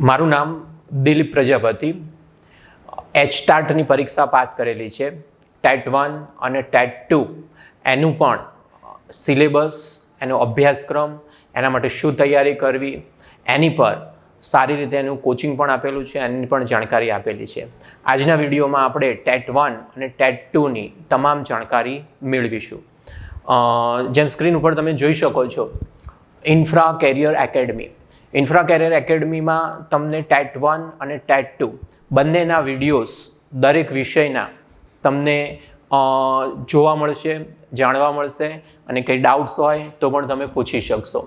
મારું નામ દિલીપ પ્રજાપતિ. એચટાટની પરીક્ષા પાસ કરેલી છે. ટેટ 1 અને ટેટ 2 એનું પણ સિલેબસ, એનો અભ્યાસક્રમ, એના માટે શું તૈયારી કરવી, એની પર સારી રીતે એનું કોચિંગ પણ આપેલું છે, એની પણ જાણકારી આપેલી છે. આજના વિડીયોમાં આપણે ટેટ 1 અને ટેટ 2ની તમામ જાણકારી મેળવીશું. જેમ સ્ક્રીન ઉપર તમે જોઈ શકો છો, Infra Career Academy. Infra Career એકેડમીમાં તમને ટેટ 1 અને ટેટ 2 બંનેના વિડીયોઝ દરેક વિષયના તમને જોવા મળશે, જાણવા મળશે, અને કંઈ ડાઉટ્સ હોય તો પણ તમે પૂછી શકશો.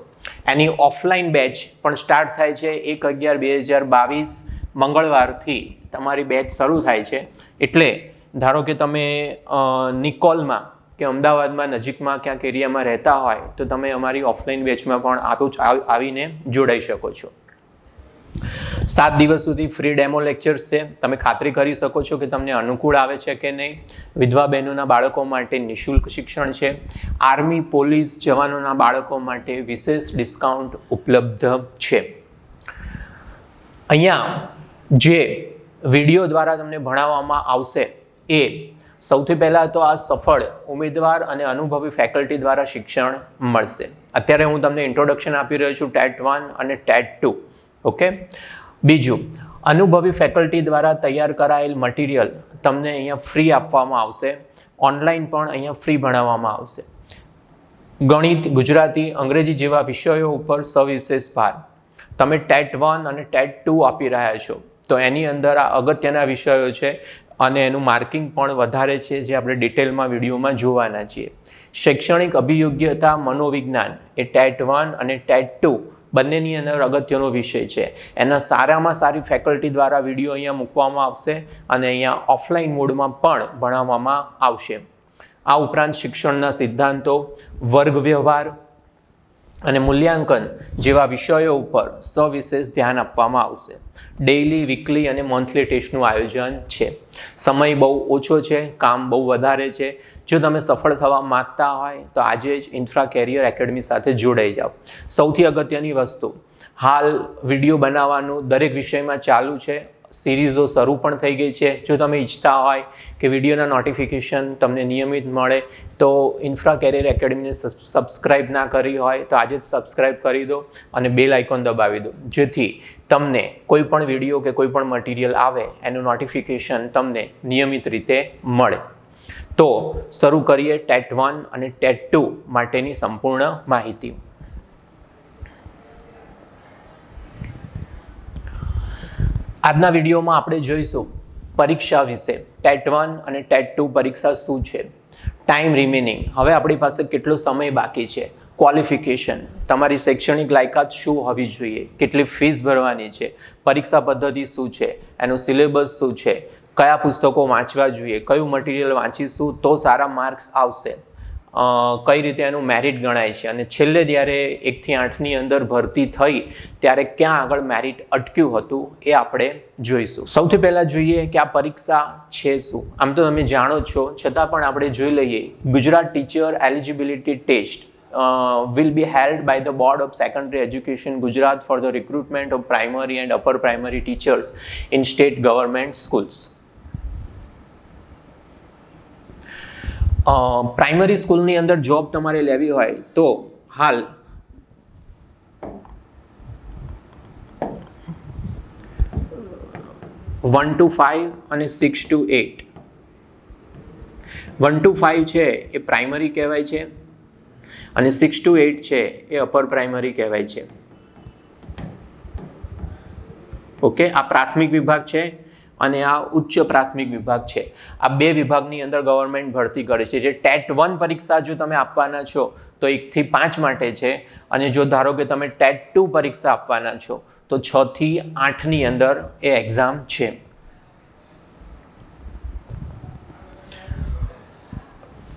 એની ઓફલાઈન બેચ પણ સ્ટાર્ટ થાય છે 1/11/2022 મંગળવારથી તમારી બેચ શરૂ થાય છે. એટલે ધારો કે તમે નિકોલમાં કે અમદાવાદમાં નજીકમાં ક્યાંક એરિયામાં રહેતા હોય તો તમે અમારી ઓફલાઈન બેચમાં પણ આવીને જોડાઈ શકો છો. 7 દિવસ સુધી ફ્રી ડેમો લેક્ચર્સ છે. તમે ખાતરી કરી શકો છો કે તમને અનુકૂળ આવે છે કે નહીં. વિધવા બહેનોના બાળકો માટે નિઃશુલ્ક શિક્ષણ છે. આર્મી પોલીસ જવાનોના બાળકો માટે વિશેષ ડિસ્કાઉન્ટ ઉપલબ્ધ છે. અહીંયા જે વિડીયો દ્વારા તમને ભણાવવામાં આવશે એ સૌથી પહેલાં તો આ સફળ ઉમેદવાર અને અનુભવી ફેકલ્ટી દ્વારા શિક્ષણ મળશે. અત્યારે હું તમને ઇન્ટ્રોડક્શન આપી રહ્યો છું ટેટ 1 અને ટેટ 2. ઓકે. બીજું, અનુભવી ફેકલ્ટી દ્વારા તૈયાર કરાયેલ મટીરિયલ તમને અહીંયા ફ્રી આપવામાં આવશે. ઓનલાઈન પણ અહીંયા ફ્રી ભણાવવામાં આવશે. ગણિત, ગુજરાતી, અંગ્રેજી જેવા વિષયો ઉપર સવિશેષ ભાર. તમે ટેટ 1 અને ટેટ 2 આપી રહ્યા છો તો એની અંદર આ અગત્યના વિષયો છે અને એનું માર્કિંગ પણ વધારે છે, જે આપણે ડિટેલમાં વિડીયોમાં જોવાના છીએ. શૈક્ષણિક અભિયોગ્યતા મનોવિજ્ઞાન એ ટેટ 1 અને ટેટ 2 બંનેની અંદર અગત્યનો વિષય છે. એના સારામાં સારી ફેકલ્ટી દ્વારા વિડીયો અહીંયા મૂકવામાં આવશે અને અહીંયા ઓફલાઈન મોડમાં પણ ભણાવવામાં આવશે. આ ઉપરાંત શિક્ષણના સિદ્ધાંતો, વર્ગ વ્યવહાર અને મૂલ્યાંકન જેવા વિષયો ઉપર સવિશેષ ધ્યાન આપવામાં આવશે. ડેઇલી, વીકલી અને મંથલી ટેસ્ટનું આયોજન છે. સમય બહુ ઓછો છે, કામ બહુ વધારે છે. જો તમે સફળ થવા માગતા હોય તો આજે જ ઇન્ફ્રા કેરિયર એકેડમી સાથે જોડાઈ જાઓ. સૌથી અગત્યની વસ્તુ, હાલ વિડીયો બનાવવાનું દરેક વિષયમાં ચાલુ છે. સિરીઝો શરૂ પણ થઈ ગઈ છે. જો તમે ઈચ્છતા હોય કે વિડીયોના નોટિફિકેશન તમને નિયમિત મળે તો ઇન્ફ્રા કેરિયર એકેડમીને સબસ્ક્રાઇબ ના કરી હોય તો આજે જ સબસ્ક્રાઇબ કરી દો અને બેલ આઇકોન દબાવી દો, જેથી તમને કોઈ પણ વિડીયો કે કોઈ પણ મટીરિયલ આવે એનું નોટિફિકેશન તમને નિયમિત રીતે મળે. તો શરૂ કરીએ ટેટ 1 અને ટેટ 2 માટેની સંપૂર્ણ માહિતી. આજના વિડીયોમાં આપણે જોઈશું પરીક્ષા વિશે. ટેટ 1 અને ટેટ 2 પરીક્ષા શું છે, ટાઈમ રિમેનિંગ, હવે આપણી પાસે કેટલો સમય બાકી છે, ક્વોલિફિકેશન, તમારી શૈક્ષણિક લાયકાત શું હોવી જોઈએ, કેટલી ફીસ ભરવાની છે, પરીક્ષા પદ્ધતિ શું છે, એનું સિલેબસ શું છે, કયા પુસ્તકો વાંચવા જોઈએ, કયું મટીરિયલ વાંચીશું તો સારા માર્ક્સ આવશે, કઈ રીતે એનું મેરિટ ગણાય છે, અને છેલ્લે જ્યારે 1 થી 8ની અંદર ભરતી થઈ ત્યારે ક્યાં આગળ મેરિટ અટક્યું હતું એ આપણે જોઈશું. સૌથી પહેલાં જોઈએ કે આ પરીક્ષા છે શું. આમ તો તમે જાણો છો, છતાં પણ આપણે જોઈ લઈએ. Gujarat teacher eligibility test will be held by the Board of Secondary Education Gujarat for the recruitment of primary and upper primary teachers in state government schools. Primary સ્કૂલની અંદર જોબ તમારે લેવી હોય તો હાલ one to 5 અને 6 to 8. 1 to 5 છે એ primary કહેવાય છે અને 6 to 8 છે એ અપર પ્રાઇમરી કહેવાય છે. ઓકે, આ પ્રાથમિક વિભાગ છે અને આ ઉચ્ચ પ્રાથમિક વિભાગ છે. આ બે વિભાગની અંદર ગવર્મેન્ટ ભરતી કરે છે. જે ટેટ 1 પરીક્ષા જો તમે આપવાના છો તો 1 થી 5 માટે છે, અને જો ધારો કે તમે ટેટ 2 પરીક્ષા આપવાના છો તો 6 થી 8ની અંદર એ એક્ઝામ છે.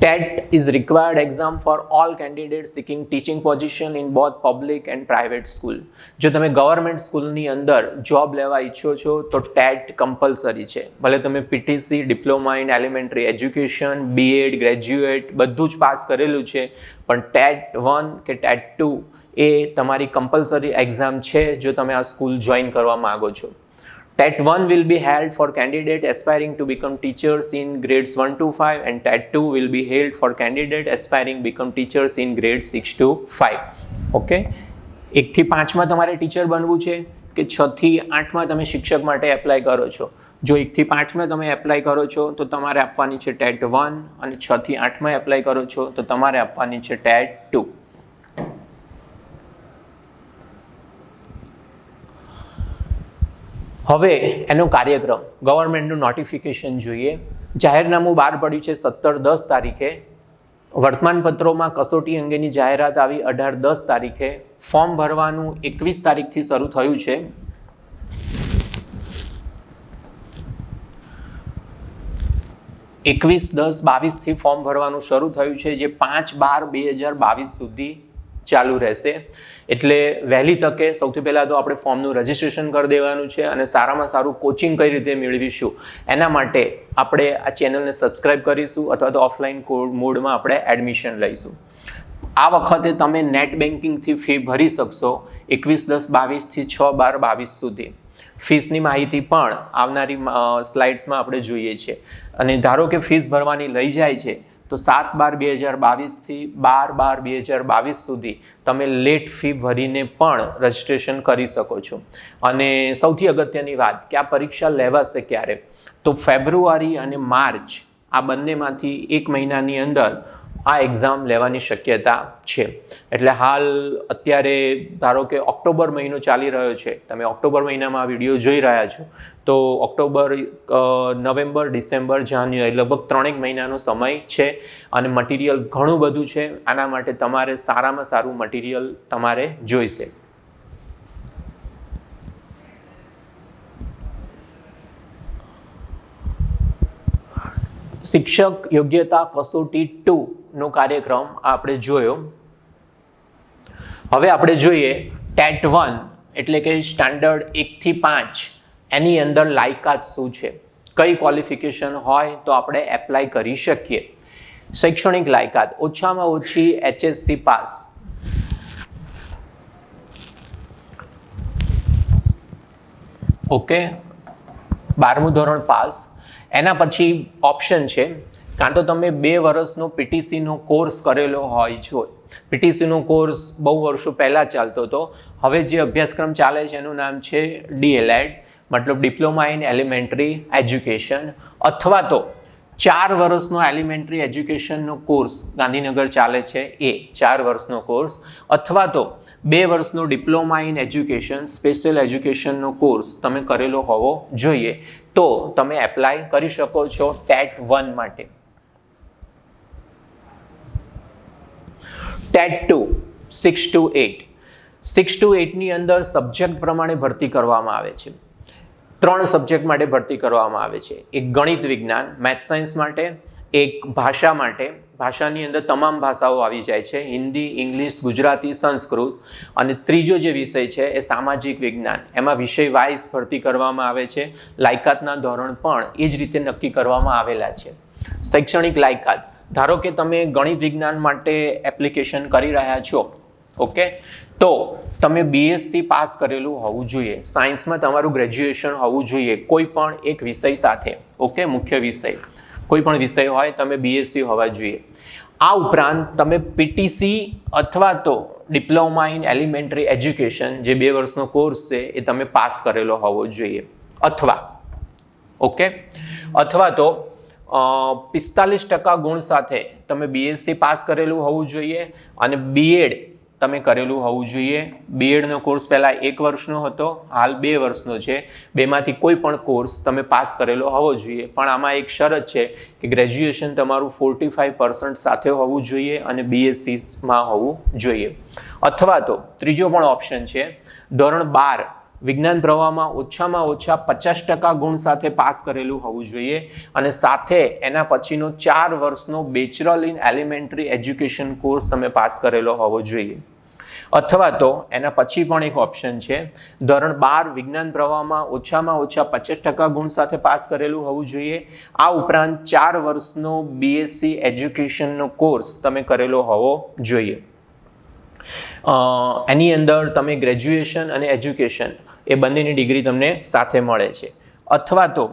TET is required exam for all candidates seeking teaching position in both public and private school. જો તમે ગવર્મેન્ટ સ્કૂલની અંદર જોબ લેવા ઈચ્છો છો તો ટેટ કમ્પલસરી છે. ભલે તમે PTC, diploma in elementary education, BEd, graduate બધું જ પાસ કરેલું છે, પણ ટેટ 1 કે ટેટ 2 એ તમારી કમ્પલસરી એક્ઝામ છે જો તમે આ સ્કૂલ જોઈન કરવા માગો છો. TET 1 will be held for candidate aspiring to become teachers in grades 1 to 5 and TET 2 will be held for candidate aspiring become teachers in grades 6 to 5. Okay, 1 થી 5 માં તમારે ટીચર બનવું છે કે 6 થી 8 માં તમે શિક્ષક માટે એપ્લાય કરો છો? જો 1 થી 5 માં તમે એપ્લાય કરો છો તો તમારે આપવાની છે TET 1 અને 6 થી 8 માં એપ્લાય કરો છો તો તમારે આપવાની છે TET 2. હવે એનો કાર્યક્રમ, ગવર્મેન્ટનું નોટિફિકેશન જોઈએ. જાહેરનામું બહાર પડ્યું છે 17-10 તારીખે. વર્તમાનપત્રોમાં કસોટી અંગેની જાહેરાત આવી 18-10 તારીખે. ફોર્મ ભરવાનું 21 તારીખથી શરૂ થયું છે. એકવીસ 10-22 ફોર્મ ભરવાનું શરૂ થયું છે, જે 5/12/2022 સુધી ચાલુ રહેશે. એટલે વહેલી તકે સૌથી પહેલાં તો આપણે ફોર્મનું રજિસ્ટ્રેશન કરી દેવાનું છે અને સારામાં સારું કોચિંગ કઈ રીતે મેળવીશું એના માટે આપણે આ ચેનલને સબસ્ક્રાઈબ કરીશું અથવા તો ઓફલાઈન મોડમાં આપણે એડમિશન લઈશું. આ વખતે તમે નેટ બેન્કિંગથી ફી ભરી શકશો 21/10/22 થી 6/12/22 સુધી. ફીસની માહિતી પણ આવનારી સ્લાઇડ્સમાં આપણે જોઈએ છીએ. અને ધારો કે ફીસ ભરવાની લઈ જાય છે તો 7/12/2022 થી 12/12/2022 સુધી તમે લેટ ફી ભરીને પણ રજિસ્ટ્રેશન કરી શકો છો. અને સૌથી અગત્યની વાત કે આ પરીક્ષા લેવાશે ક્યારે, તો ફેબ્રુઆરી અને માર્ચ આ બંનેમાંથી 1 મહિનાની અંદર આ એક્ઝામ લેવાની શક્યતા છે. એટલે હાલ અત્યારે ધારો કે ઓક્ટોબર મહિનો ચાલી રહ્યો છે, તમે ઓક્ટોબર મહિનામાં આ વિડીયો જોઈ રહ્યા છો, તો ઓક્ટોબર, નવેમ્બર, ડિસેમ્બર, જાન્યુઆરી લગભગ 3 મહિનાનો સમય છે અને મટીરિયલ ઘણું બધું છે. આના માટે તમારે સારામાં સારું મટીરિયલ તમારે જોઈશે. શિક્ષક યોગ્યતા કસોટી 2 નો કાર્યક્રમ આપણે જોયો. હવે આપણે જોઈએ ટેટ 1 એટલે કે સ્ટાન્ડર્ડ 1 થી 5 એની અંદર લાયકાત શું છે, કઈ ક્વોલિફિકેશન હોય તો આપણે એપ્લાય કરી શકીએ. શૈક્ષણિક લાયકાત ઓછામાં ઓછી HSC પાસ, ઓકે, 12મું ધોરણ પાસ. એના પછી ઓપ્શન છે કાં તો તમે 2 વર્ષનો પીટીસીનો કોર્સ કરેલો હોય છો. પીટીસીનો કોર્સ બહુ વર્ષો પહેલાં ચાલતો હતો, હવે જે અભ્યાસક્રમ ચાલે છે એનું નામ છે DLED, મતલબ ડિપ્લોમા ઇન એલિમેન્ટરી એજ્યુકેશન. અથવા તો 4 વર્ષનો એલિમેન્ટરી એજ્યુકેશનનો કોર્સ ગાંધીનગર ચાલે છે એ 4 વર્ષનો કોર્સ, અથવા તો 2 વર્ષનો ડિપ્લોમા ઇન એજ્યુકેશન સ્પેશિયલ એજ્યુકેશનનો કોર્સ તમે કરેલો હોવો જોઈએ, તો તમે એપ્લાય કરી શકો છો ટેટ 1 માટે. TET 2 6 to 8. 6 to 8ની અંદર સબ્જેક્ટ પ્રમાણે ભરતી કરવામાં આવે છે. 3 સબ્જેક્ટ માટે ભરતી કરવામાં આવે છે. એક ગણિત વિજ્ઞાન મેથ્સ સાયન્સ માટે, એક ભાષા માટે, ભાષાની અંદર તમામ ભાષાઓ આવી જાય છે, હિન્દી, ઇંગ્લિશ, ગુજરાતી, સંસ્કૃત. અને ત્રીજો જે વિષય છે એ સામાજિક વિજ્ઞાન, એમાં વિષય વાઇઝ ભરતી કરવામાં આવે છે. લાયકાતના ધોરણ પણ એ જ રીતે નક્કી કરવામાં આવેલા છે. શૈક્ષણિક લાયકાત, ધારો કે તમે ગણિત વિજ્ઞાન માટે એપ્લિકેશન કરી રહ્યા છો, ઓકે, તો તમે BSc પાસ કરેલું હોવું જોઈએ. સાયન્સમાં તમારું ગ્રેજ્યુએશન હોવું જોઈએ કોઈ પણ એક વિષય સાથે, ઓકે, મુખ્ય વિષય કોઈ પણ વિષય હોય તમે BSc હોવા જોઈએ. આ ઉપરાંત તમે પીટીસી અથવા તો ડિપ્લોમા ઇન એલિમેન્ટરી એજ્યુકેશન જે 2 વર્ષનો કોર્સ છે એ તમે પાસ કરેલો હોવો જોઈએ. અથવા ઓકે, અથવા તો 45% ગુણ સાથે તમે BSc પાસ કરેલું હોવું જોઈએ અને બીએડ તમે કરેલું હોવું જોઈએ. બીએડનો કોર્સ પહેલાં 1 વર્ષનો હતો, હાલ 2 વર્ષનો છે. બેમાંથી કોઈ પણ કોર્સ તમે પાસ કરેલો હોવો જોઈએ, પણ આમાં એક શરત છે કે ગ્રેજ્યુએશન તમારું 45% સાથે હોવું જોઈએ અને BScમાં હોવું જોઈએ. અથવા તો ત્રીજો પણ ઓપ્શન છે, ધોરણ 12 વિજ્ઞાન પ્રવાહમાં ઓછામાં ઓછા 50% ગુણ સાથે પાસ કરેલું હોવું જોઈએ અને સાથે એના પછીનો 4 વર્ષનો bachelor in elementary education course તમે પાસ કરેલો હોવો જોઈએ. અથવા તો એના પછી પણ એક ઓપ્શન છે, ધોરણ 12 વિજ્ઞાન પ્રવાહમાં ઓછામાં ઓછા 50% ગુણ સાથે પાસ કરેલું હોવું જોઈએ. આ ઉપરાંત 4 વર્ષનો બીએસસી એજ્યુકેશનનો કોર્સ તમે કરેલો હોવો જોઈએ. એની અંદર તમે ગ્રેજ્યુએશન અને એજ્યુકેશન એ બંનેની ડિગ્રી તમને સાથે મળે છે. અથવા તો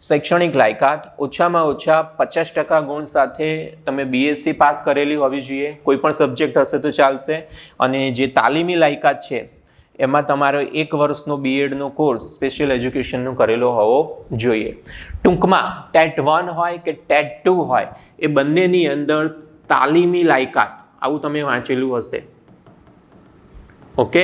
શૈક્ષણિક લાયકાત ઓછામાં ઓછા 50% ગુણ સાથે તમે બીએસસી પાસ કરેલી હોવી જોઈએ, કોઈ પણ સબ્જેક્ટ હશે તો ચાલશે. અને જે તાલીમી લાયકાત છે એમાં તમારો 1 વર્ષનો બીએડનો કોર્સ સ્પેશિયલ એજ્યુકેશનનો કરેલો હોવો જોઈએ. ટૂંકમાં ટેટ 1 હોય કે ટેટ 2 હોય એ બંનેની અંદર તાલીમી લાયકાત આવું તમે વાંચેલું હશે. ઓકે,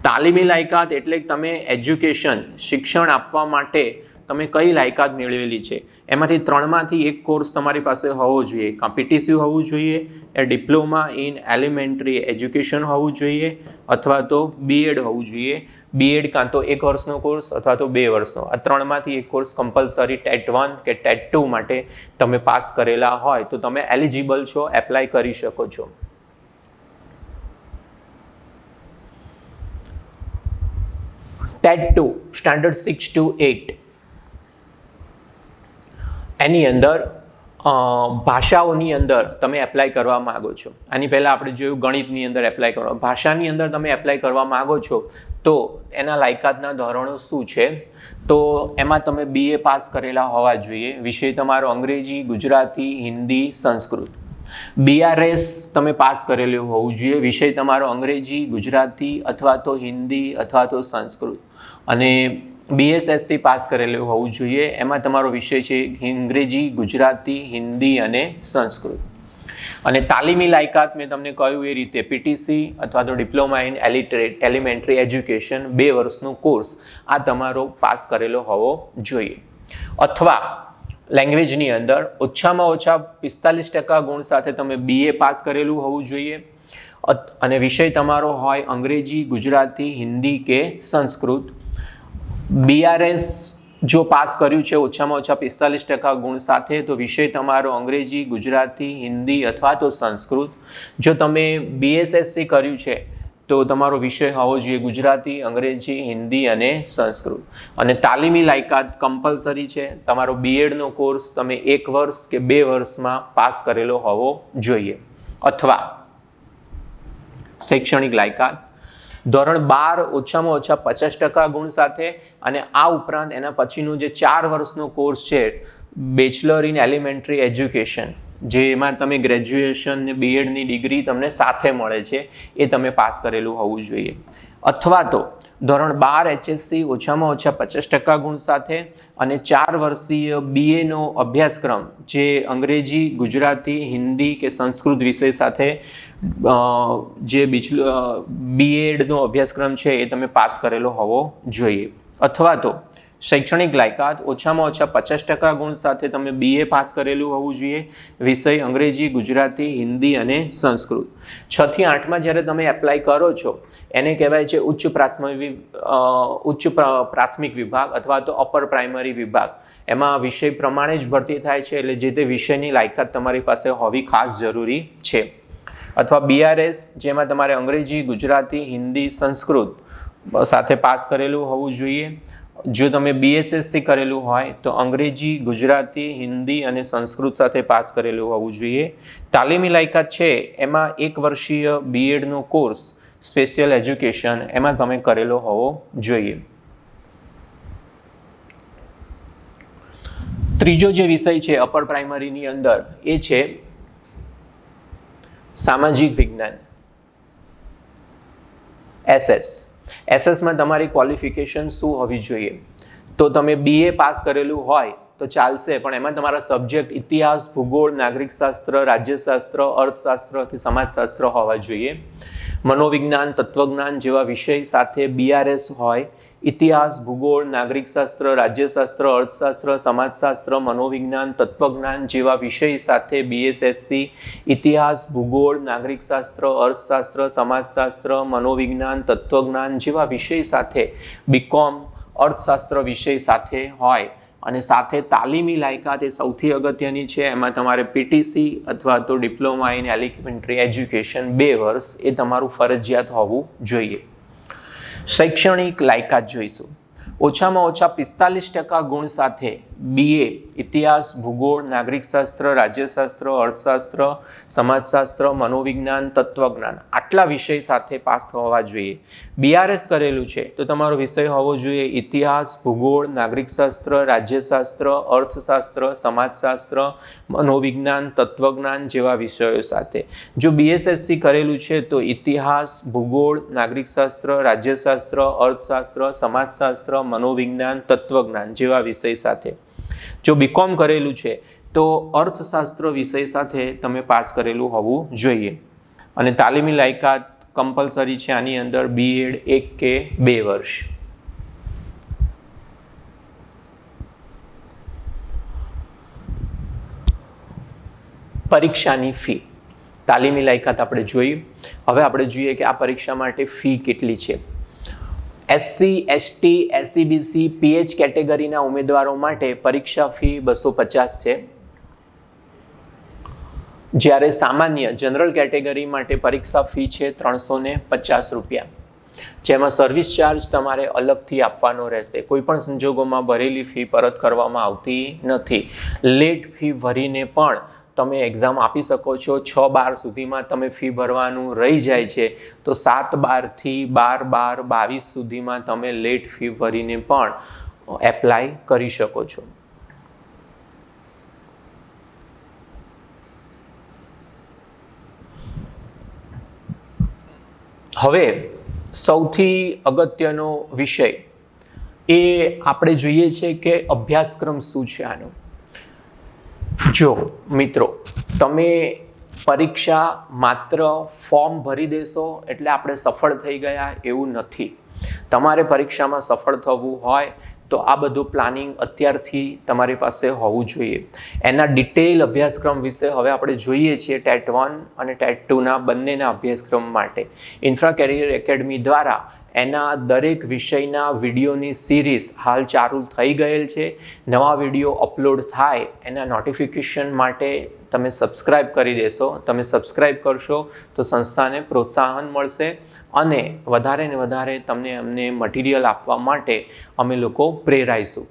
તાલીમી લાયકાત એટલે તમે એજ્યુકેશન શિક્ષણ આપવા માટે તમે કઈ લાયકાત મેળવેલી છે એમાંથી 3માંથી એક કોર્સ તમારી પાસે હોવો જોઈએ. કાં પીટીસી હોવું જોઈએ, એ ડિપ્લોમા ઇન એલિમેન્ટરી એજ્યુકેશન હોવું જોઈએ, અથવા તો બીએડ હોવું જોઈએ. બીએડ કાં તો 1 વર્ષનો કોર્સ અથવા તો 2 વર્ષનો, આ 3માંથી એક કોર્સ કમ્પલસરી ટેટ 1 કે ટેટ 2 માટે તમે પાસ કરેલા હોય તો તમે એલિજિબલ છો, એપ્લાય કરી શકો છો. ટેટ 2 સ્ટાન્ડર્ડ 6 to 8 એની અંદર ભાષાઓની અંદર તમે એપ્લાય કરવા માગો છો. આની પહેલાં આપણે જોયું ગણિતની અંદર એપ્લાય કરવા, ભાષાની અંદર તમે એપ્લાય કરવા માગો છો તો એના લાયકાતના ધોરણો શું છે? તો એમાં તમે BA પાસ કરેલા હોવા જોઈએ. વિષય તમારો અંગ્રેજી, ગુજરાતી, હિન્દી, સંસ્કૃત. BRS તમે પાસ કરેલું હોવું જોઈએ. વિષય તમારો અંગ્રેજી, ગુજરાતી અથવા તો હિન્દી અથવા તો સંસ્કૃત. અને BSSC પાસ કરેલું હોવું જોઈએ. એમાં તમારો વિષય છે અંગ્રેજી, ગુજરાતી, હિન્દી અને સંસ્કૃત. અને તાલીમી લાયકાત મેં તમને કહ્યું એ રીતે પીટીસી અથવા તો ડિપ્લોમા ઇન એલિમેન્ટરી એજ્યુકેશન 2 વર્ષનો કોર્સ આ તમારો પાસ કરેલો હોવો જોઈએ. અથવા લેંગ્વેજની અંદર ઓછામાં ઓછા 45% ગુણ સાથે તમે BA પાસ કરેલું હોવું જોઈએ. અને વિષય તમારો હોય અંગ્રેજી, ગુજરાતી, હિન્દી કે સંસ્કૃત. BRS જો પાસ કર્યું છે ઓછામાં ઓછા 45% ગુણ સાથે તો વિષય તમારો અંગ્રેજી, ગુજરાતી, હિન્દી અથવા તો સંસ્કૃત. જો તમે BSSC કર્યું છે તો તમારો વિષય હોવો જોઈએ ગુજરાતી, અંગ્રેજી, હિન્દી અને સંસ્કૃત. અને તાલીમી લાયકાત કમ્પલસરી છે. તમારો બીએડનો કોર્સ તમે 1 વર્ષ કે 2 વર્ષમાં પાસ કરેલો હોવો જોઈએ. અથવા શૈક્ષણિક લાયકાત ધોરણ 12 ઓછામાં ઓછા 50% ગુણ સાથે અને આ ઉપરાંત એના પછીનો જે 4 વર્ષનો કોર્સ છે બેચલર ઇન એલિમેન્ટરી એજ્યુકેશન, જેમાં તમે ગ્રેજ્યુએશન ને બીએડની ડિગ્રી તમને સાથે મળે છે એ તમે પાસ કરેલું હોવું જોઈએ. અથવા તો ધોરણ 12 HSC ઓછામાં ઓછા 50% ગુણ સાથે અને 4 વર્ષીય BAનો અભ્યાસક્રમ જે અંગ્રેજી, ગુજરાતી, હિન્દી કે સંસ્કૃત વિષય સાથે જે BEdનો અભ્યાસક્રમ છે એ તમે પાસ કરેલો હોવો જોઈએ. અથવા તો શૈક્ષણિક લાયકાત ઓછામાં ઓછા 50% ગુણ સાથે તમે BA પાસ કરેલું હોવું જોઈએ. વિષય અંગ્રેજી, ગુજરાતી, હિન્દી અને સંસ્કૃત. 6 થી 8માં જ્યારે તમે એપ્લાય કરો છો એને કહેવાય છે ઉચ્ચ પ્રાથમિક વિભાગ અથવા તો અપર પ્રાઇમરી વિભાગ. એમાં વિષય પ્રમાણે જ ભરતી થાય છે એટલે જે તે વિષયની લાયકાત તમારી પાસે હોવી ખાસ જરૂરી છે. અથવા BRS જેમાં તમારે અંગ્રેજી, ગુજરાતી, હિન્દી, સંસ્કૃત સાથે પાસ કરેલું હોવું જોઈએ. જો તમે BSSC કરેલું હોય તો અંગ્રેજી, ગુજરાતી, હિન્દી અને સંસ્કૃત સાથે પાસ કરેલું હોવું જોઈએ. તાલીમી લાયકાત છે એમાં 1 વર્ષીય BEdનો કોર્સ સ્પેશિયલ એજ્યુકેશન એમાં તમે કરેલો હોવો જોઈએ. ત્રીજો જે વિષય છે અપર પ્રાઇમરીની અંદર એ છે સામાજિક વિજ્ઞાન SS માં તમારી ક્વોલિફિકેશન શું હોવી જોઈએ? તો તમે BA પાસ કરેલું હોય તો તો ચાલશે, પણ એમાં તમારા સબ્જેક્ટ ઇતિહાસ, ભૂગોળ, નાગરિકશાસ્ત્ર, રાજ્યશાસ્ત્ર, અર્થશાસ્ત્ર કે સમાજશાસ્ત્ર હોવા જોઈએ. મનોવિજ્ઞાન, તત્વજ્ઞાન જેવા વિષય સાથે BRS હોય. ઇતિહાસ, ભૂગોળ, નાગરિકશાસ્ત્ર, રાજ્યશાસ્ત્ર, અર્થશાસ્ત્ર, સમાજશાસ્ત્ર, મનોવિજ્ઞાન, તત્વજ્ઞાન જેવા વિષય સાથે BSSC, ઇતિહાસ, ભૂગોળ, નાગરિકશાસ્ત્ર, અર્થશાસ્ત્ર, સમાજશાસ્ત્ર, મનોવિજ્ઞાન, તત્વજ્ઞાન જેવા વિષય સાથે BCom, અર્થશાસ્ત્ર વિષય સાથે હોય. અને સાથે તાલીમી લાયકાત એ સૌથી અગત્યની છે. એમાં તમારે PTC અથવા તો ડિપ્લોમા ઇન એલિમેન્ટરી એજ્યુકેશન 2 વર્ષ એ તમારું ફરજિયાત હોવું જોઈએ. શૈક્ષણિક લાયકાત જોઈશું. ઓછામાં ઓછા 45% ગુણ સાથે BA ઇતિહાસ, ભૂગોળ, નાગરિકશાસ્ત્ર, રાજ્યશાસ્ત્ર, અર્થશાસ્ત્ર, સમાજશાસ્ત્ર, મનોવિજ્ઞાન, તત્વજ્ઞાન આટલા વિષય સાથે પાસ થવા જોઈએ. BRS કરેલું છે તો તમારો વિષય હોવો જોઈએ ઇતિહાસ, ભૂગોળ, નાગરિકશાસ્ત્ર, રાજ્યશાસ્ત્ર, અર્થશાસ્ત્ર, સમાજશાસ્ત્ર, મનોવિજ્ઞાન, તત્વજ્ઞાન જેવા વિષયો સાથે. જો BSSC કરેલું છે તો ઇતિહાસ, ભૂગોળ, નાગરિકશાસ્ત્ર, રાજ્યશાસ્ત્ર, અર્થશાસ્ત્ર, સમાજશાસ્ત્ર, મનોવિજ્ઞાન, તત્વજ્ઞાન જેવા વિષય સાથે. જો BCom કરેલું છે તો અર્થશાસ્ત્ર વિષય સાથે તમે પાસ કરેલું હોવું જોઈએ. અને તાલીમી લાયકાત કમ્પલસરી છે આની અંદર B.Ed 1 કે 2 વર્ષ. પરીક્ષાની ફી. તાલીમી લાયકાત આપણે જોઈ. હવે આપણે જોઈએ કે આ પરીક્ષા માટે ફી કેટલી છે. SC, ST, SCBC, PH કેટેગરીના ઉમેદવારો માટે પરીક્ષા ફી 250 છે. જ્યારે સામાન્ય જનરલ કેટેગરી માટે પરીક્ષા ફી છે 350 રૂપિયા. જેમાં સર્વિસ ચાર્જ તમારે અલગથી આપવાનો રહેશે. કોઈ પણ સંજોગોમાં ભરેલી ફી પરત કરવામાં આવતી નથી. લેટ ફી ભરીને પણ તમે એક્ઝામ આપી શકો છો. 6/12 સુધીમાં તમે ફી ભરવાનું રહી જાય છે તો 7/12 થી 12/12, 22 સુધીમાં તમે લેટ ફી ભરીને પણ એપ્લાય કરી શકો છો. હવે સૌથી અગત્યનો વિષય એ આપણે જોઈએ છે કે અભ્યાસક્રમ શું છે આનો. જો મિત્રો તમે પરીક્ષા માત્ર ફોર્મ ભરી દેશો એટલે આપણે સફળ થઈ ગયા એવું નથી. તમારે પરીક્ષામાં સફળ થવું હોય તો આ બધું પ્લાનિંગ અત્યારથી તમારી પાસે હોવું જોઈએ. એના ડિટેલ અભ્યાસક્રમ વિશે હવે આપણે જોઈએ છીએ. ટેટ 1 અને ટેટ 2ના બંનેના અભ્યાસક્રમ માટે ઇન્ફ્રા કેરિયર એકેડમી દ્વારા એના દરેક વિષયના વિડીયોની સિરીઝ હાલ ચાલુ થઈ ગયેલ છે. નવા વિડીયો અપલોડ થાય એના નોટિફિકેશન માટે તમે સબસ્ક્રાઈબ કરી દેશો. તમે સબસ્ક્રાઈબ કરશો તો સંસ્થાને પ્રોત્સાહન મળશે અને વધારે ને વધારે તમને અમને મટીરિયલ આપવા માટે અમે લોકો પ્રેરાઈશું.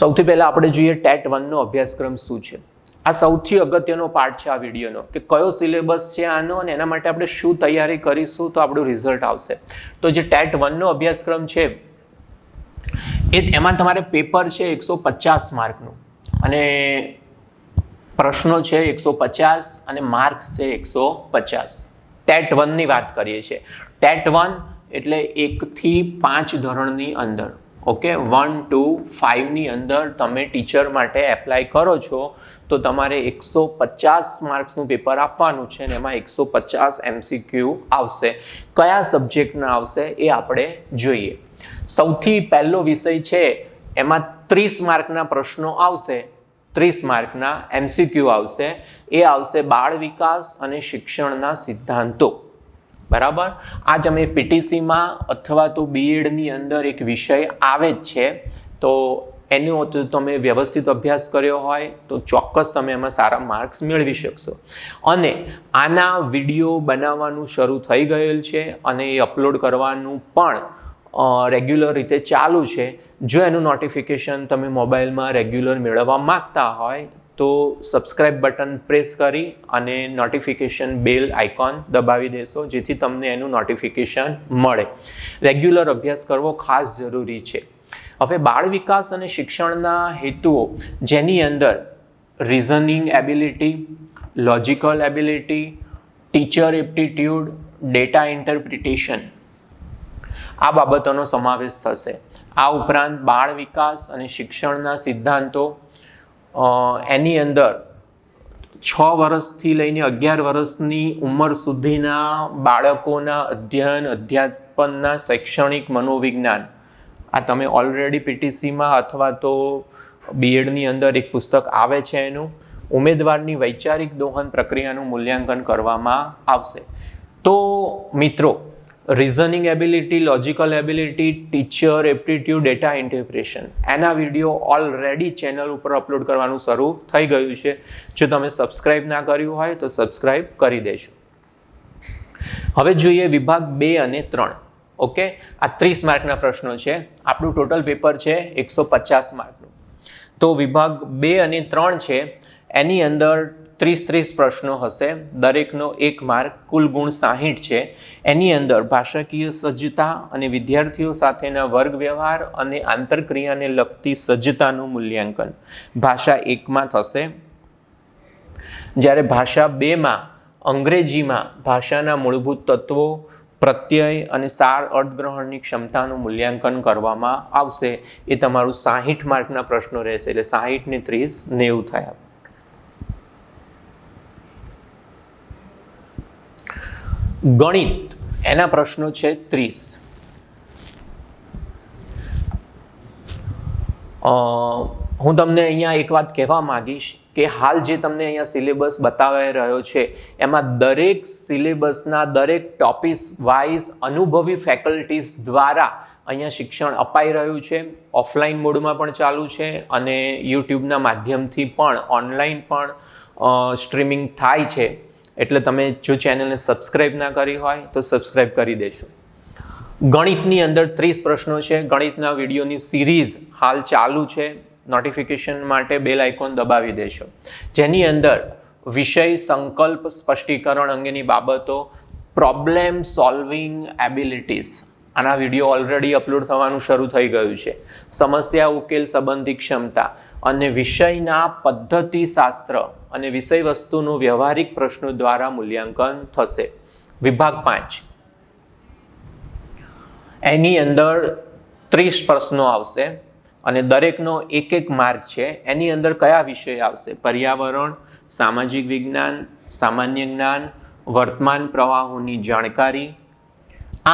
સૌથી પહેલાં આપણે જોઈએ ટેટ 1નો અભ્યાસક્રમ શું છે. આ સૌથી અગત્યનો પાર્ટ છે આ વિડીયોનો કે કયો સિલેબસ છે આનો અને એના માટે આપણે શું તૈયારી કરીશું તો આપણું રિઝલ્ટ આવશે. તો જે ટેટ 1નો અભ્યાસક્રમ છે એમાં તમારે પેપર છે 150 માર્કનું અને પ્રશ્નો છે 150 અને માર્ક્સ છે 150. ટેટ 1ની વાત કરીએ છીએ. ટેટ 1 એટલે 1 થી 5 ધોરણની અંદર. ઓકે, 1 to 5ની અંદર તમે ટીચર માટે એપ્લાય કરો છો તો તમારે 150 માર્ક્સનું પેપર આપવાનું છે અને એમાં 150 MCQ આવશે. કયા સબ્જેક્ટના આવશે એ આપણે જોઈએ. સૌથી પહેલો વિષય છે એમાં 30 માર્કના પ્રશ્નો આવશે, 30 માર્કના MCQ આવશે. એ આવશે બાળ વિકાસ અને શિક્ષણના સિદ્ધાંતો. બરાબર. આ તમે PTCમાં અથવા તો B.Edની અંદર એક વિષય આવે જ છે તો એનો તમે વ્યવસ્થિત અભ્યાસ કર્યો હોય તો ચોક્કસ તમે એમાં સારા માર્ક્સ મેળવી શકશો. અને આના વિડીયો બનાવવાનું શરૂ થઈ ગયેલ છે અને એ અપલોડ કરવાનું પણ રેગ્યુલર રીતે ચાલુ છે. જો એનું નોટિફિકેશન તમે મોબાઈલમાં રેગ્યુલર મેળવવા માગતા હોય તો સબસ્ક્રાઇબ બટન પ્રેસ કરી અને નોટિફિકેશન બેલ આઇકોન દબાવી દેશો જેથી તમને એનું નોટિફિકેશન મળે. રેગ્યુલર અભ્યાસ કરવો ખાસ જરૂરી છે. હવે બાળ વિકાસ અને શિક્ષણના હેતુઓ જેની અંદર reasoning ability, logical ability, teacher aptitude, data interpretation આ બાબતોનો સમાવેશ થશે. આ ઉપરાંત બાળ વિકાસ અને શિક્ષણના સિદ્ધાંતો એની અંદર 6 વર્ષથી લઈને 11 વર્ષની ઉંમર સુધીના બાળકોના અધ્યાપનના શૈક્ષણિક મનોવિજ્ઞાન, આ તમે ઓલરેડી પીટીસીમાં અથવા તો બીએડની અંદર એક પુસ્તક આવે છે એનું. ઉમેદવારની વૈચારિક દોહન પ્રક્રિયાનું મૂલ્યાંકન કરવામાં આવશે. તો મિત્રો, reasoning ability, logical ability, teacher aptitude, data interpretation, એના વિડીયો ઓલરેડી ચેનલ ઉપર અપલોડ કરવાનું શરૂ થઈ ગયું છે. જો તમે સબસ્ક્રાઇબ ના કર્યું હોય તો સબસ્ક્રાઇબ કરી દેજો. હવે જોઈએ વિભાગ 2 અને 3. ઓકે, આ 30 માર્કના પ્રશ્નો છે. આપણું ટોટલ પેપર છે 150 માર્કનું. તો વિભાગ 2 અને 3 છે, એની અંદર 30 પ્રશ્નો હશે, દરેકનો 1 માર્ક, કુલ ગુણ 60 છે. એની અંદર ભાષાકીય સજ્જતા અને વિદ્યાર્થીઓ સાથેના વર્ગ વ્યવહાર અને આંતરક્રિયાને લગતી સજ્જતાનું મૂલ્યાંકન ભાષા 1માં થશે. જ્યારે ભાષા 2માં અંગ્રેજીમાં ભાષાના મૂળભૂત તત્વો, પ્રત્યય અને સાર અર્થગ્રહણની ક્ષમતાનું મૂલ્યાંકન કરવામાં આવશે. એ તમારું 60 માર્કના પ્રશ્નો રહેશે. એટલે 60 ને 30 90 થયા. ગણિત, એના પ્રશ્નો છે 30. હું તમને અહીંયા એક વાત કહેવા માંગીશ કે હાલ જે તમને અહીંયા સિલેબસ બતાવી રહ્યો છે એમાં દરેક સિલેબસના દરેક ટોપિક વાઇઝ અનુભવી ફેકલ્ટીઝ દ્વારા અહીંયા શિક્ષણ અપાઈ રહ્યું છે. ઓફલાઈન મોડમાં પણ ચાલુ છે અને યુટ્યુબના માધ્યમથી પણ ઓનલાઈન પણ સ્ટ્રીમિંગ થાય છે. એટલે તમે જો ચેનલને સબસ્ક્રાઈબ ના કરી હોય તો સબસ્ક્રાઈબ કરી દેજો. ગણિતની અંદર 30 પ્રશ્નો છે. ગણિતના વિડીયોની સિરીઝ હાલ ચાલુ છે. નોટિફિકેશન માટે બેલ આઇકોન દબાવી દેશો. જેની અંદર વિષય, સંકલ્પ, સ્પષ્ટીકરણ અંગેની બાબતો, પ્રોબ્લેમ સોલ્વિંગ એબિલિટીઝ, આના વિડીયો ઓલરેડી અપલોડ થવાનું શરૂ થઈ ગયું છે. સમસ્યા ઉકેલ સંબંધી ક્ષમતા અને વિષયના પદ્ધતિશાસ્ત્ર અને વિષય વસ્તુનું વ્યવહારિક પ્રશ્નો દ્વારા મૂલ્યાંકન થશે. વિભાગ 5, એની અંદર 30 પ્રશ્નો આવશે અને દરેકનો 1 માર્ક છે. એની અંદર કયા વિષય આવશે? પર્યાવરણ, સામાજિક વિજ્ઞાન, સામાન્ય જ્ઞાન, વર્તમાન પ્રવાહોની જાણકારી.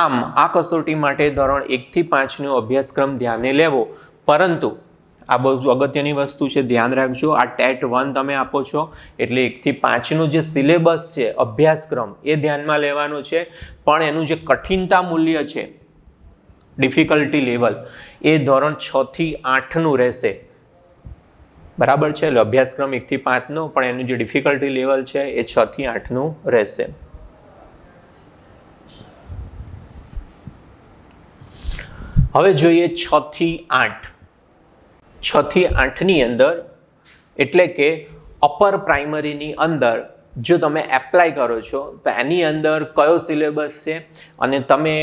આમ આ કસોટી માટે ધોરણ 1 થી 5નો અભ્યાસક્રમ ધ્યાને લેવો. પરંતુ આ બહુ અગત્યની વસ્તુ છે, ધ્યાન રાખજો. આ ટેટ 1 તમે આપો છો એટલે 1 થી 5નું જે સિલેબસ છે, અભ્યાસક્રમ, એ ધ્યાનમાં લેવાનો છે. પણ એનું જે કઠિનતા મૂલ્ય છે, ડિફિકલ્ટી લેવલ, એ ધોરણ 6 થી 8નું રહેશે. બરાબર છે? એટલે અભ્યાસક્રમ 1 થી 5નો, પણ એનું જે ડિફિકલ્ટી લેવલ છે એ 6 થી 8નું રહેશે. હવે જોઈએ 6 થી 8. 6 થી 8ની અંદર એટલે કે અપર પ્રાઇમરીની અંદર જો તમે એપ્લાય કરો છો તો એની અંદર કયો સિલેબસ છે અને તમે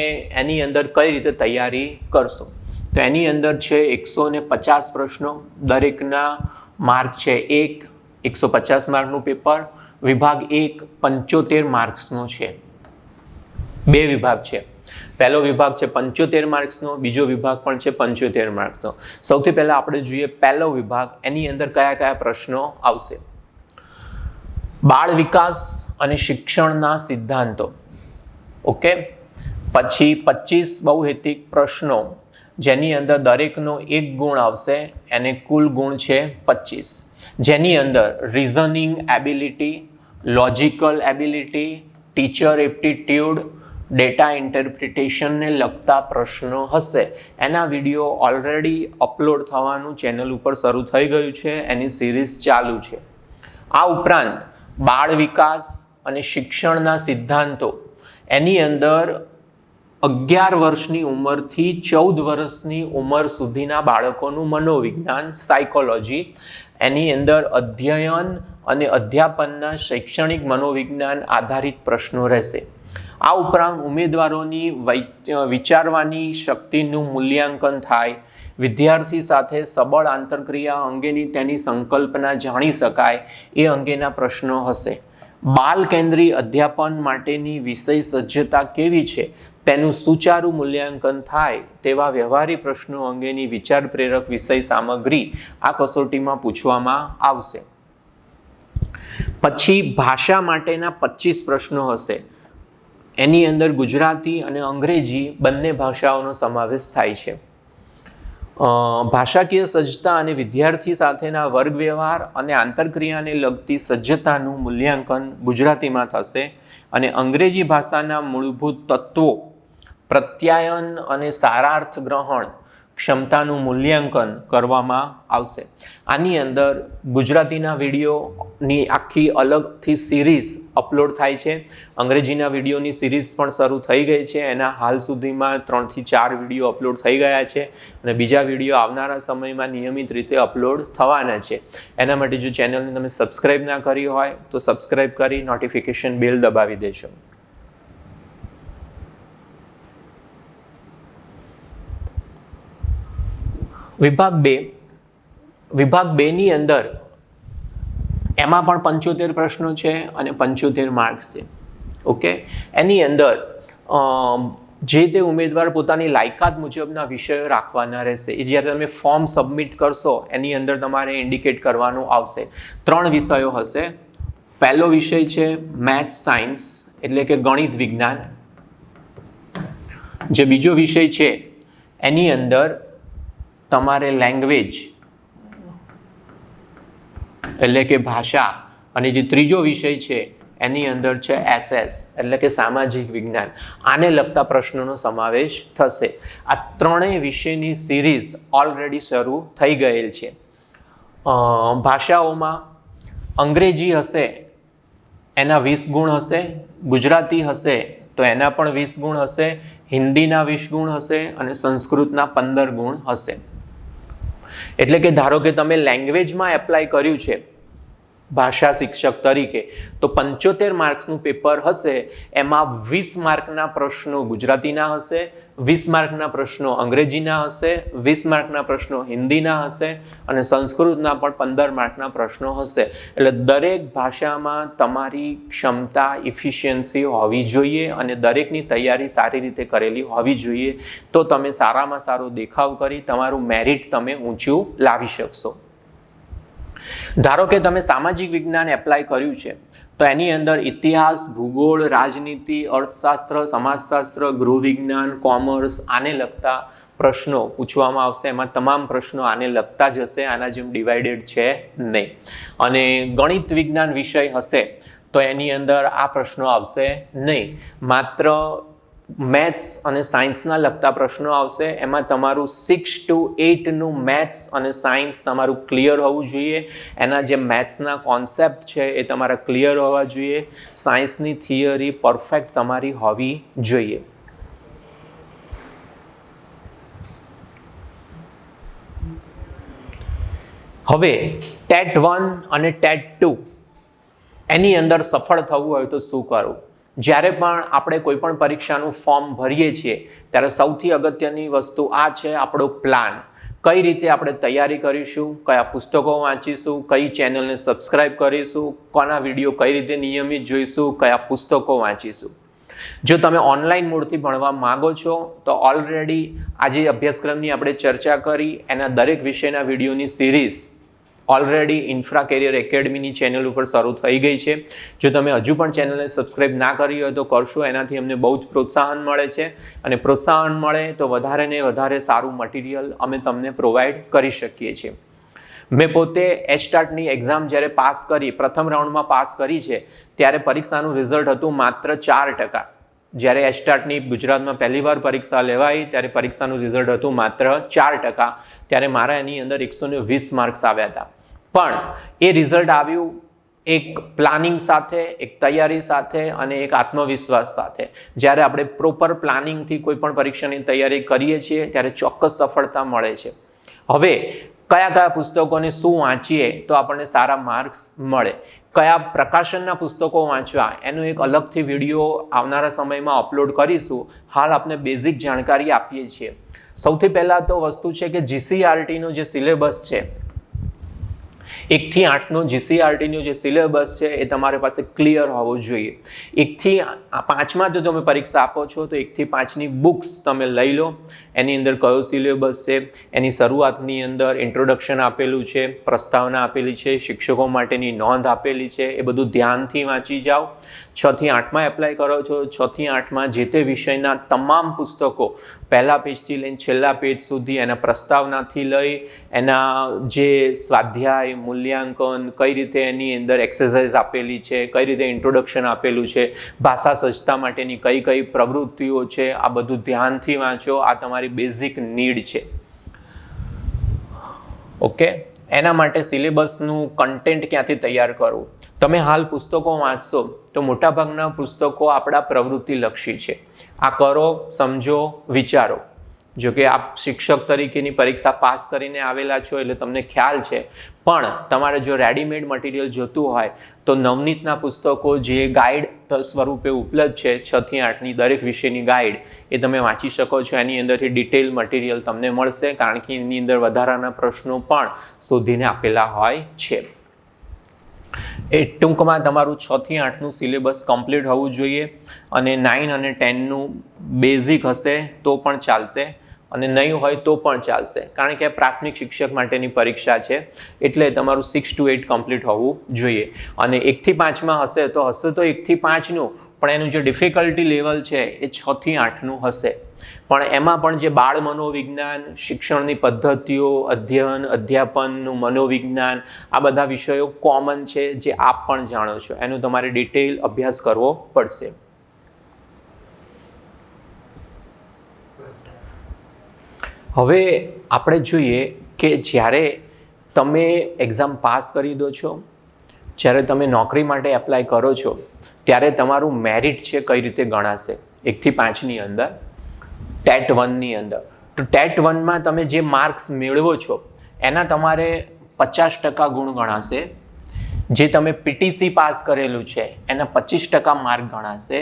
એની અંદર કઈ રીતે તૈયારી કરશો. તો એની અંદર છે 150 પ્રશ્નો, દરેકના માર્ક છે 1, 150 માર્કનું પેપર. વિભાગ 1 75 માર્ક્સનો છે. 2 વિભાગ છે. પહેલો વિભાગ છે 75 માર્ક્સનો, બીજો વિભાગ પણ છે 75 માર્ક્સનો. સૌથી પહેલાં આપણે જોઈએ પહેલો વિભાગ, એની અંદર કયા કયા પ્રશ્નો આવશે. બાળ વિકાસ અને શિક્ષણના સિદ્ધાંતો. ઓકે, પછી 25 બહુહેતુક પ્રશ્નો, જેની અંદર દરેકનો 1 ગુણ આવશે, એને કુલ ગુણ છે 25. જેની અંદર reasoning ability, logical ability, teacher aptitude, data ઇન્ટરપ્રિટેશનને લગતા પ્રશ્નો હશે. એના વિડીયો ઓલરેડી અપલોડ થવાનું ચેનલ ઉપર શરૂ થઈ ગયું છે, એની સિરીઝ ચાલુ છે. આ ઉપરાંત બાળ વિકાસ અને શિક્ષણના સિદ્ધાંતો, એની અંદર 11 વર્ષની ઉંમરથી 14 વર્ષની ઉંમર સુધીના બાળકોનું મનોવિજ્ઞાન, સાયકોલોજી, એની અંદર અધ્યયન અને અધ્યાપનના શૈક્ષણિક મનોવિજ્ઞાન આધારિત પ્રશ્નો રહેશે. આ ઉપરાંત ઉમેદવારોની વિચારવાની શક્તિનું મૂલ્યાંકન થાય, વિદ્યાર્થી સાથે સબળ આંતરક્રિયા અંગેની તેની સંકલ્પના જાણી શકાય, એ અંગેના પ્રશ્નો હશે. બાલ કેન્દ્રી અધ્યાપન માટેની વિષય સજ્જતા કેવી છે તેનું સુચારુ મૂલ્યાંકન થાય તેવા વ્યવહારિક પ્રશ્નો અંગેની વિચાર પ્રેરક વિષય સામગ્રી આ કસોટીમાં પૂછવામાં આવશે. પછી ભાષા માટેના 25 પ્રશ્નો હશે. એની અંદર ગુજરાતી અને અંગ્રેજી બંને ભાષાઓનો સમાવેશ થાય છે. ભાષાકીય સજ્જતા અને વિદ્યાર્થી સાથેના વર્ગ વ્યવહાર અને આંતરક્રિયાને લગતી સજ્જતાનું મૂલ્યાંકન ગુજરાતીમાં થશે અને અંગ્રેજી ભાષાના મૂળભૂત તત્વો, પ્રત્યાયન અને સારાર્થ ગ્રહણ ક્ષમતાનું મૂલ્યાંકન કરવામાં આવશે. આની અંદર ગુજરાતીના વિડીયોની આખી અલગથી સિરીઝ અપલોડ થાય છે. અંગ્રેજીના વિડીયોની સિરીઝ પણ શરૂ થઈ ગઈ છે. એના હાલ સુધીમાં 3 થી 4 વિડીયો અપલોડ થઈ ગયા છે અને બીજા વિડીયો આવનારા સમયમાં નિયમિત રીતે અપલોડ થવાના છે. એના માટે જો ચેનલને તમે સબસ્ક્રાઈબ ના કરી હોય તો સબસ્ક્રાઈબ કરી નોટિફિકેશન બેલ દબાવી દેશો. વિભાગ 2 ની અંદર એમાં પણ 75 પ્રશ્નો છે અને 75 માર્ક્સ છે. ઓકે, એની અંદર જે તે ઉમેદવાર પોતાની લાયકાત મુજબના વિષયો રાખવાના રહેશે. એ જ્યારે તમે ફોર્મ સબમિટ કરશો એની અંદર તમારે ઇન્ડિકેટ કરવાનું આવશે. 3 વિષયો હશે. પહેલો વિષય છે મેથ્સ સાયન્સ એટલે કે ગણિત વિજ્ઞાન. જે બીજો વિષય છે એની અંદર તમારે લેંગ્વેજ એટલે કે ભાષા, અને જે ત્રીજો વિષય છે એની અંદર છે SS એટલે કે સામાજિક વિજ્ઞાન. આને લગતા પ્રશ્નોનો સમાવેશ થશે. આ ત્રણેય વિષયની સિરીઝ ઓલરેડી શરૂ થઈ ગયેલ છે. ભાષાઓમાં અંગ્રેજી હશે એના 20 ગુણ હશે, ગુજરાતી હશે તો એના પણ 20 ગુણ હશે, હિન્દીના 20 ગુણ હશે અને સંસ્કૃતના 15 ગુણ હશે. એટલે કે ધારો કે તમે લેંગ્વેજમાં એપ્લાય કર્યું છે ભાષા શિક્ષક તરીકે તો 75 માર્ક્સનું પેપર હશે. એમાં 20 માર્કના પ્રશ્નો ગુજરાતીના હશે, 20 માર્કના પ્રશ્નો અંગ્રેજીના હશે, 20 માર્કના પ્રશ્નો હિન્દીના હશે અને સંસ્કૃતના પણ 15 માર્કના પ્રશ્નો હશે. એટલે દરેક ભાષામાં તમારી ક્ષમતા, ઇફિશિયન્સી હોવી જોઈએ અને દરેકની તૈયારી સારી રીતે કરેલી હોવી જોઈએ. તો તમે સારામાં સારો દેખાવ કરી તમારું મેરિટ તમે ઊંચું લાવી શકશો. ધારો કે તમે સામાજિક વિજ્ઞાન એપ્લાય કર્યું છે તો એની અંદર ઇતિહાસ, ભૂગોળ, રાજનીતિ, અર્થશાસ્ત્ર, સમાજશાસ્ત્ર, ગૃહ વિજ્ઞાન, કોમર્સ આને લગતા પ્રશ્નો પૂછવામાં આવશે. એમાં તમામ પ્રશ્નો આને લગતા જ હશે, આના જેમ ડિવાઇડેડ છે નહીં. અને ગણિત વિજ્ઞાન વિષય હશે તો એની અંદર આ પ્રશ્નો આવશે નહીં. માત્ર મેથ્સ અને સાયન્સના લગતા પ્રશ્નો આવશે. એમાં તમારું 6 to 8નું મેથ્સ અને સાયન્સ તમારું ક્લિયર હોવું જોઈએ. એના જે મેથ્સના કોન્સેપ્ટ છે એ તમારા ક્લિયર હોવા જોઈએ. સાયન્સની થિયરી પરફેક્ટ તમારી હોવી જોઈએ. હવે ટેટ 1 અને ટેટ 2 એની અંદર સફળ થવું હોય તો શું કરવું? જ્યારે પણ આપણે કોઈ પણ પરીક્ષાનું ફોર્મ ભરીએ છીએ ત્યારે સૌથી અગત્યની વસ્તુ આ છે આપણો પ્લાન. કઈ રીતે આપણે તૈયારી કરીશું, કયા પુસ્તકો વાંચીશું, કઈ ચેનલને સબસ્ક્રાઇબ કરીશું, કોના વિડીયો કઈ રીતે નિયમિત જોઈશું, કયા પુસ્તકો વાંચીશું. જો તમે ઓનલાઈન મોડથી ભણવા માંગો છો તો ઓલરેડી આજે અભ્યાસક્રમની આપણે ચર્ચા કરી એના દરેક વિષયના વિડીયોની સિરીઝ ઓલરેડી ઇન્ફ્રા કેરિયર એકેડમીની ચેનલ ઉપર શરૂ થઈ ગઈ છે. જો તમે હજુ પણ ચેનલને સબસ્ક્રાઇબ ના કરી હોય તો કરશો. એનાથી અમને બહુ જ પ્રોત્સાહન મળે છે અને પ્રોત્સાહન મળે તો વધારે ને વધારે સારું મટીરિયલ અમે તમને પ્રોવાઈડ કરી શકીએ છીએ. મેં પોતે એચટાટની એક્ઝામ જ્યારે પાસ કરી, પ્રથમ રાઉન્ડમાં પાસ કરી છે ત્યારે પરીક્ષાનું રિઝલ્ટ હતું માત્ર 4%. જ્યારે એચટાટની ગુજરાતમાં પહેલીવાર પરીક્ષા લેવાઈ ત્યારે પરીક્ષાનું રિઝલ્ટ હતું માત્ર 4%. ત્યારે મારા એની અંદર 120 માર્ક્સ આવ્યા હતા. પણ એ રિઝલ્ટ આવ્યું એક પ્લાનિંગ સાથે, એક તૈયારી સાથે અને એક આત્મવિશ્વાસ સાથે. જ્યારે આપણે પ્રોપર પ્લાનિંગથી કોઈ પણ પરીક્ષાની તૈયારી કરીએ છીએ ત્યારે ચોક્કસ સફળતા મળે છે. હવે કયા કયા પુસ્તકોને શું વાંચીએ તો આપણને સારા માર્ક્સ મળે, કયા પ્રકાશનના પુસ્તકો વાંચવા એનો એક અલગથી વિડીયો આવનારા સમયમાં અપલોડ કરીશું. હાલ આપણે બેઝિક જાણકારી આપીએ છીએ. સૌથી પહેલાં તો વસ્તુ છે કે GCERTનો જે સિલેબસ છે 1 થી 8નો GCRTનો જે સિલેબસ છે એ તમારી પાસે ક્લિયર હોવો જોઈએ. 1 થી 5માં જો તમે પરીક્ષા આપો છો તો 1 થી 5ની બુક્સ તમે લઈ લો. એની અંદર કયો સિલેબસ છે, એની શરૂઆતની અંદર ઇન્ટ્રોડક્શન આપેલું છે, પ્રસ્તાવના આપેલી છે, શિક્ષકો માટેની નોંધ આપેલી છે, એ બધું ધ્યાનથી વાંચી જાઓ. 6 થી 8માં એપ્લાય કરો છો, 6 થી 8માં જે તે વિષયના તમામ પુસ્તકો પહેલા પેજથી લઈને છેલ્લા પેજ સુધી એના પ્રસ્તાવનાથી લઈ એના જે સ્વાધ્યાય, મૂલ્યાંકન, કઈ રીતે એની અંદર એક્સરસાઇઝ આપેલી છે, કઈ રીતે ઇન્ટ્રોડક્શન આપેલું છે, ભાષા સજ્જતા માટેની કઈ કઈ પ્રવૃત્તિઓ છે, આ બધું ધ્યાનથી વાંચો. આ તમારી બેઝિક નીડ છે. ઓકે, એના માટે સિલેબસનું કન્ટેન્ટ ક્યાંથી તૈયાર કરવું? તમે હાલ પુસ્તકો વાંચશો તો મોટાભાગના પુસ્તકો આપણા પ્રવૃત્તિલક્ષી છે. આ કરો, સમજો, વિચારો. જો કે આપ શિક્ષક તરીકેની પરીક્ષા પાસ કરીને આવેલા છો એટલે તમને ખ્યાલ છે, પણ તમારે જો રેડીમેડ મટીરિયલ જોતું હોય તો નવનીતના પુસ્તકો જે ગાઈડ સ્વરૂપે ઉપલબ્ધ છે, 6 થી 8ની દરેક વિષયની ગાઈડ, એ તમે વાંચી શકો છો. એની અંદરથી ડિટેલ મટીરિયલ તમને મળશે, કારણ કે એની અંદર વધારાના પ્રશ્નો પણ શોધીને આપેલા હોય છે. એ ટૂંકમાં તમારું 6 થી 8નું સિલેબસ કમ્પ્લીટ હોવું જોઈએ, અને 9 અને 10નું બેઝિક હશે તો પણ ચાલશે, અને નહીં હોય તો પણ ચાલશે, કારણ કે આ પ્રાથમિક શિક્ષક માટેની પરીક્ષા છે એટલે તમારું 6 to 8 કમ્પ્લીટ હોવું જોઈએ. અને 1 થી 5માં હશે તો 1 થી 5નું, પણ એનું જે ડિફિકલ્ટી લેવલ છે એ 6 થી 8નું હશે. પણ એમાં પણ જે બાળ મનોવિજ્ઞાન, શિક્ષણની પદ્ધતિઓ, અધ્યયન, અધ્યાપનનું મનોવિજ્ઞાન, આ બધા વિષયો કોમન છે જે આપ પણ જાણો છો. એનું તમારે ડિટેલ અભ્યાસ કરવો પડશે. હવે આપણે જોઈએ કે જ્યારે તમે એક્ઝામ પાસ કરી દો છો, જ્યારે તમે નોકરી માટે એપ્લાય કરો છો, ત્યારે તમારું મેરિટ છે કઈ રીતે ગણાશે? 1 થી 5ની અંદર, ટેટ 1ની અંદર. તો ટેટ 1માં તમે જે માર્ક્સ મેળવો છો એના તમારે 50% ગુણ ગણાશે. જે તમે PTC પાસ કરેલું છે એના 25% માર્ક ગણાશે.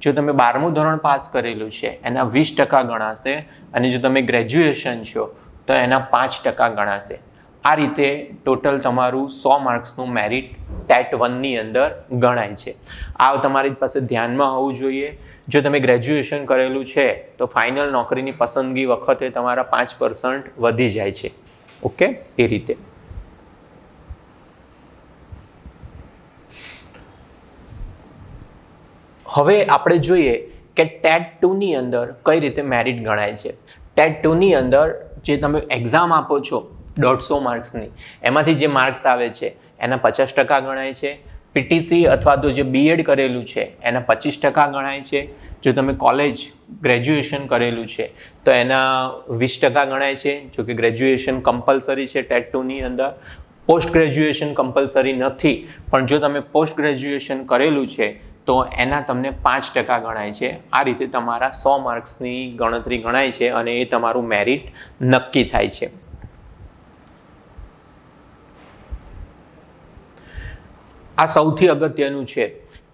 જો તમે 12મું ધોરણ પાસ કરેલું છે એના 20% ગણાશે, અને જો તમે ગ્રેજ્યુએશન છો તો એના 5% ગણાશે. આ રીતે ટોટલ તમારું 100 માર્ક્સનું મેરિટ ટેટ 1ની અંદર ગણાય છે. આ તમારી પાસે ધ્યાનમાં હોવું જોઈએ. જો તમે ગ્રેજ્યુએશન કરેલું છે તો ફાઇનલ નોકરીની પસંદગી વખતે તમારા 5% વધી જાય છે. ઓકે, એ રીતે. હવે આપણે જોઈએ કે ટેટ 2ની અંદર કઈ રીતે મેરિટ ગણાય છે. ટેટ 2ની અંદર જે તમે એક્ઝામ આપો છો 150 માર્ક્સની, એમાંથી જે માર્ક્સ આવે છે એના 50% ગણાય છે. PTC અથવા તો જે B.Ed કરેલું છે એના 25% ગણાય છે. જો તમે કોલેજ ગ્રેજ્યુએશન કરેલું છે તો એના 20% ગણાય છે. જો કે ગ્રેજ્યુએશન કમ્પલસરી છે ટેટ 2ની અંદર. પોસ્ટ ગ્રેજ્યુએશન કમ્પલસરી નથી, પણ જો તમે પોસ્ટ ગ્રેજ્યુએશન કરેલું છે તો એના તમને 5% ગણાય છે. આ રીતે તમારા 100 માર્ક્સની ગણતરી ગણાય છે, અને એ તમારું મેરિટ નક્કી થાય છે. આ સૌથી અગત્યનું છે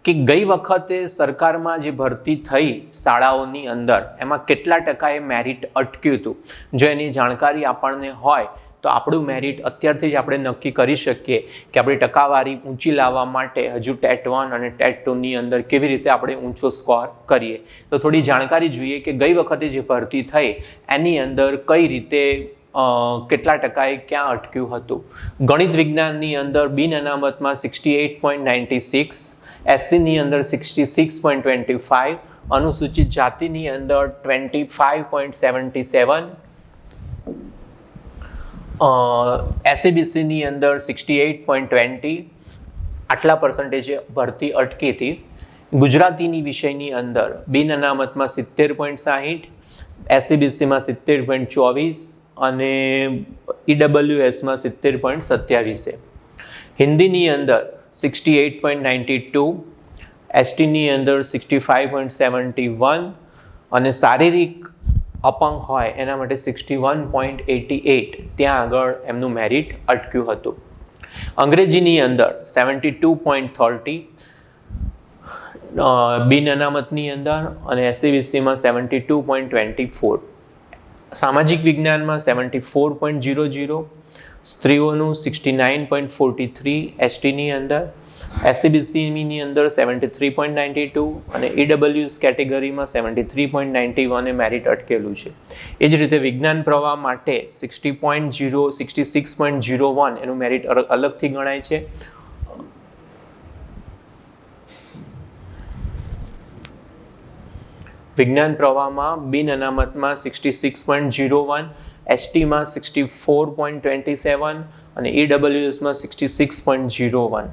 કે ગઈ વખતે સરકારમાં જે ભરતી થઈ શાળાઓની અંદર, એમાં કેટલા ટકાએ મેરિટ અટક્યું હતું. જો એની જાણકારી આપણને હોય તો આપણું મેરિટ અત્યારથી જ આપણે નક્કી કરી શકીએ કે આપણી ટકાવારી ઊંચી લાવવા માટે હજુ ટેટ 1 અને ટેટ 2ની અંદર કેવી રીતે આપણે ઊંચો સ્કોર કરીએ. તો થોડી જાણકારી જોઈએ કે ગઈ વખતે જે ભરતી થઈ એની અંદર કઈ રીતે કેટલા ટકાએ ક્યાં અટક્યું હતું. ગણિત વિજ્ઞાનની અંદર બિન અનામતમાં 68.96, SCની અંદર 66.25, અનુસૂચિત જાતિની અંદર 25.77, SCBCની અંદર 68.20, આટલા પર્સન્ટેજે ભરતી અટકી હતી. ગુજરાતીની વિષયની અંદર બિન અનામતમાં 70.60, SCBCમાં 70.24 અને EWSમાં 70.27. હિન્દીની અંદર 68.92, STની અંદર 65.71, અને શારીરિક અપંગ હોય એના માટે 61.88 ત્યાં આગળ એમનું મેરિટ અટક્યું હતું. અંગ્રેજીની અંદર 72.30, બિન અનામતની અંદર, અને SCBCમાં 72.24, સામાજિક વિજ્ઞાનમાં 74.00, સ્ત્રીઓનું 69.43, એસટીની અંદર, એસસીબીસીની અંદર 73.92 અને ઈડબ્લ્યુએસ કેટેગરીમાં 73.91 એ મેરિટ અટકેલું છે. એ જ રીતે વિજ્ઞાન પ્રવાહ માટે 66.01 એનું મેરિટ અલગથી ગણાય છે. વિજ્ઞાન પ્રવાહમાં બિન અનામતમાં 66.01, એસટીમાં 64.27 અને ઈડબ્લ્યુએસમાં 66.01.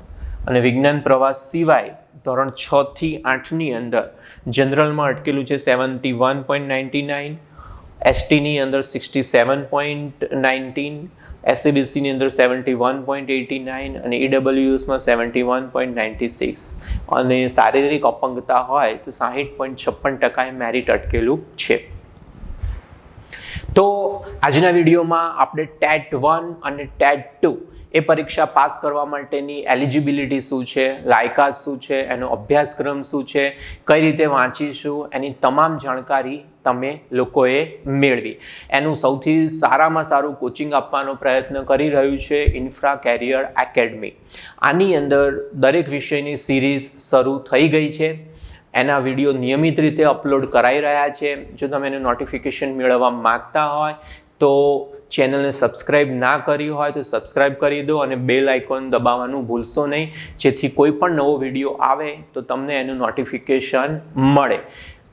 અને વિજ્ઞાન પ્રવાહ સિવાય ધોરણ 6 થી 8ની અંદર જનરલમાં અટકેલું છે 71.99, એસટીની અંદર 67.19, એસસીબીસીની અંદર 71.89 અને ઈડબ્લ્યુએસમાં 71.96 અને શારીરિક અપંગતા હોય તો 60.56% એ મેરિટ અટકેલું છે. તો આજના વિડીયોમાં આપણે ટેટ 1 અને ટેટ 2 એ પરીક્ષા પાસ કરવા માટેની એલિજિબિલિટી શું છે, લાયકાત શું છે, એનો અભ્યાસક્રમ શું છે, કઈ રીતે વાંચીશું, એની તમામ જાણકારી તમે લોકોએ મેળવી. એનું સૌથી સારામાં સારું કોચિંગ આપવાનો પ્રયત્ન કરી રહ્યું છે ઇન્ફ્રા કેરિયર એકેડમી. આની અંદર દરેક વિષયની સિરીઝ શરૂ થઈ ગઈ છે. એના વિડીયો નિયમિત રીતે અપલોડ કરાઈ રહ્યા છે. જો તમે એનું નોટિફિકેશન મેળવવા માગતા હોય તો ચેનલને સબસ્ક્રાઈબ ના કરી હોય તો સબસ્ક્રાઈબ કરી દો અને બેલ આઇકોન દબાવવાનું ભૂલશો નહીં, જેથી કોઈ પણ નવો વિડીયો આવે તો તમને એનું નોટિફિકેશન મળે.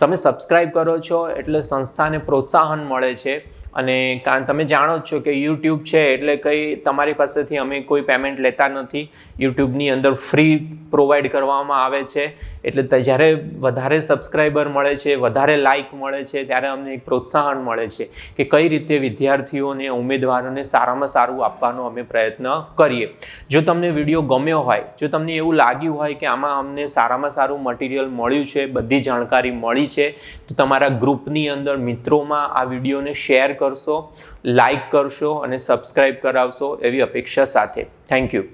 તમે સબસ્ક્રાઈબ કરો છો એટલે સંસ્થાને પ્રોત્સાહન મળે છે. અને કારણ તમે જાણો જ છો કે યુટ્યુબ છે એટલે કંઈ તમારી પાસેથી અમે કોઈ પેમેન્ટ લેતા નથી. યુટ્યુબની અંદર ફ્રી પ્રોવાઈડ કરવામાં આવે છે. એટલે જ્યારે વધારે સબસ્ક્રાઈબર મળે છે, વધારે લાઇક મળે છે, ત્યારે અમને એક પ્રોત્સાહન મળે છે કે કઈ રીતે વિદ્યાર્થીઓને, ઉમેદવારોને સારામાં સારું આપવાનો અમે પ્રયત્ન કરીએ. જો તમને વિડીયો ગમ્યો હોય, જો તમને એવું લાગ્યું હોય કે આમાં અમને સારામાં સારું મટીરિયલ મળ્યું છે, બધી જાણકારી મળી છે, તો તમારા ગ્રુપની અંદર મિત્રોમાં આ વિડીયોને શેર કરશો, લાઈક કરશો અને સબસ્ક્રાઈબ કરાવશો એવી અપેક્ષા સાથે. Thank you.